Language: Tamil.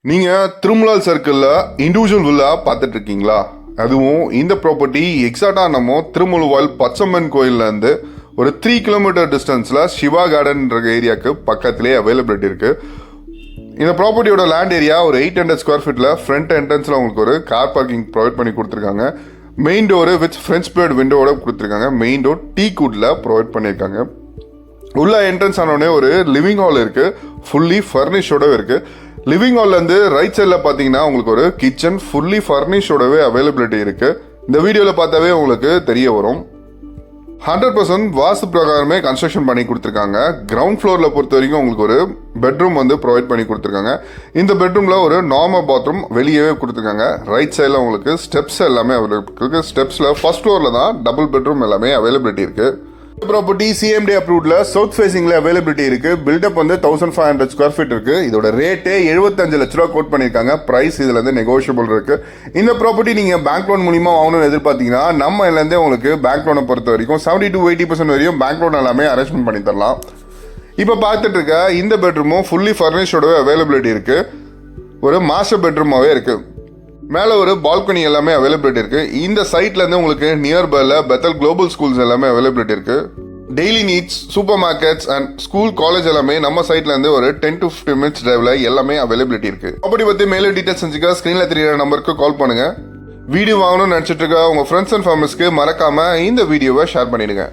நீங்கள் திருமலால் சர்க்கிளில் இண்டிவிஜுவல் வில்லா பார்த்துட்டு இருக்கீங்களா? அதுவும் இந்த ப்ராப்பர்ட்டி எக்ஸாக்டாக நம்ம திருமுழுவால் பச்சம்மன் கோயிலேருந்து ஒரு 3 கிலோமீட்டர் டிஸ்டன்ஸில் சிவா கார்டன்ற ஏரியாவுக்கு பக்கத்துலேயே அவைலபிலிட்டி இருக்குது. இந்த ப்ராப்பர்ட்டியோட லேண்ட் ஏரியா ஒரு 800 ஸ்கொயர் ஃபீட்டில் ஃப்ரண்ட் என்ட்ரன்ஸில் உங்களுக்கு ஒரு கார் பார்க்கிங் ப்ரொவைட் பண்ணி கொடுத்துருக்காங்க. Main door with French bird விண்டோவோட கொடுத்துருக்காங்க. மெயின் டோர் டீ குட்டில் ப்ரொவைட் பண்ணியிருக்காங்க. உள்ள என்ட்ரன்ஸ் ஆனோடனே ஒரு லிவிங் ஹால் இருக்குது, ஃபுல்லி ஃபர்னிஷோடவே இருக்குது. லிவிங் ஹால்லேருந்து ரைட் சைடில் பார்த்தீங்கன்னா உங்களுக்கு ஒரு கிச்சன் ஃபுல்லி ஃபர்னிஷோடவே அவைலபிலிட்டி இருக்குது. இந்த வீடியோவில் பார்த்தாவே உங்களுக்கு தெரிய வரும். 100% வாஸ்து பிரகாரமே கன்ஸ்ட்ரக்ஷன் பண்ணி கொடுத்துருக்காங்க. கிரவுண்ட் ஃப்ளோரில் பொறுத்த வரைக்கும் உங்களுக்கு ஒரு பெட்ரூம் ப்ரொவைட் பண்ணி கொடுத்துருக்காங்க. இந்த பெட்ரூமில் ஒரு நார்மல் பாத்ரூம் வெளியவே கொடுத்துருக்காங்க. ரைட் சைடில் உங்களுக்கு ஸ்டெப்ஸ் எல்லாமே அவைலபிள் இருக்குது. ஸ்டெப்ஸில் ஃபர்ஸ்ட் ஃப்ளோரில் தான் டபுள் பெட்ரூம் எல்லாமே அவைலபிலிட்டி இருக்குது. ப்ராப்பர்ட்டி சிஎம்டி அப்ரூவ்ட்ல சவுத் ஃபேசிங்ல அவைலபிலிட்டி இருக்கு. பில்டப் 1500 ஸ்கொயர் ஃபீட் இருக்கு. இதோட ரேட்டே 75 லட்ச ரூபா கோட் பண்ணிருக்காங்க. பிரைஸ் இதுல இருந்து நெகோஷியபிள் இருக்கு. இந்த ப்ராப்பர்ட்டி நீங்க பேங்க் லோன் மூலியமா வாங்கணும்னு எதிர்பார்த்தீங்கன்னா நம்ம இதுல இருந்தே உங்களுக்கு பேங்க் லோனை பொறுத்த வரைக்கும் 70 to 80% வரையும் பேங்க் லோன் எல்லாமே அரேஞ்ச்மெண்ட் பண்ணி தரலாம். இப்போ பார்த்துட்டு இருக்க இந்த பெட்ரூமும் ஃபுல்லி ஃபர்னிஷோட அவைலபிலிட்டி இருக்கு. ஒரு மாஸ்டர் பெட்ரூமாவே இருக்கு. மேலே ஒரு பால்கனி எல்லாமே அவைலபிலிட்டி இருக்குது. இந்த சைட்லேருந்து உங்களுக்கு நியர்பைல பெத்தல் குளோபல் ஸ்கூல்ஸ் எல்லாமே அவைலபிலிட்டி இருக்குது. Daily needs, super markets and school college எல்லாமே நம்ம சைட்லேருந்து ஒரு 10 to 15 minutes டிரைவில் எல்லாமே அவைலபிலிட்டி இருக்குது. அப்படி பற்றி மேலே டீட்டெயில்ஸ் செஞ்சுக்க ஸ்க்ரீனில் தெரியிற நம்பருக்கு கால் பண்ணுங்கள். வீடியோ வாங்கணும்னு நினச்சிட்டு இருக்க உங்கள் ஃப்ரெண்ட்ஸ் அண்ட் ஃபேமிலிஸ்க்கு மறக்காமல் இந்த வீடியோவை ஷேர் பண்ணிடுங்க.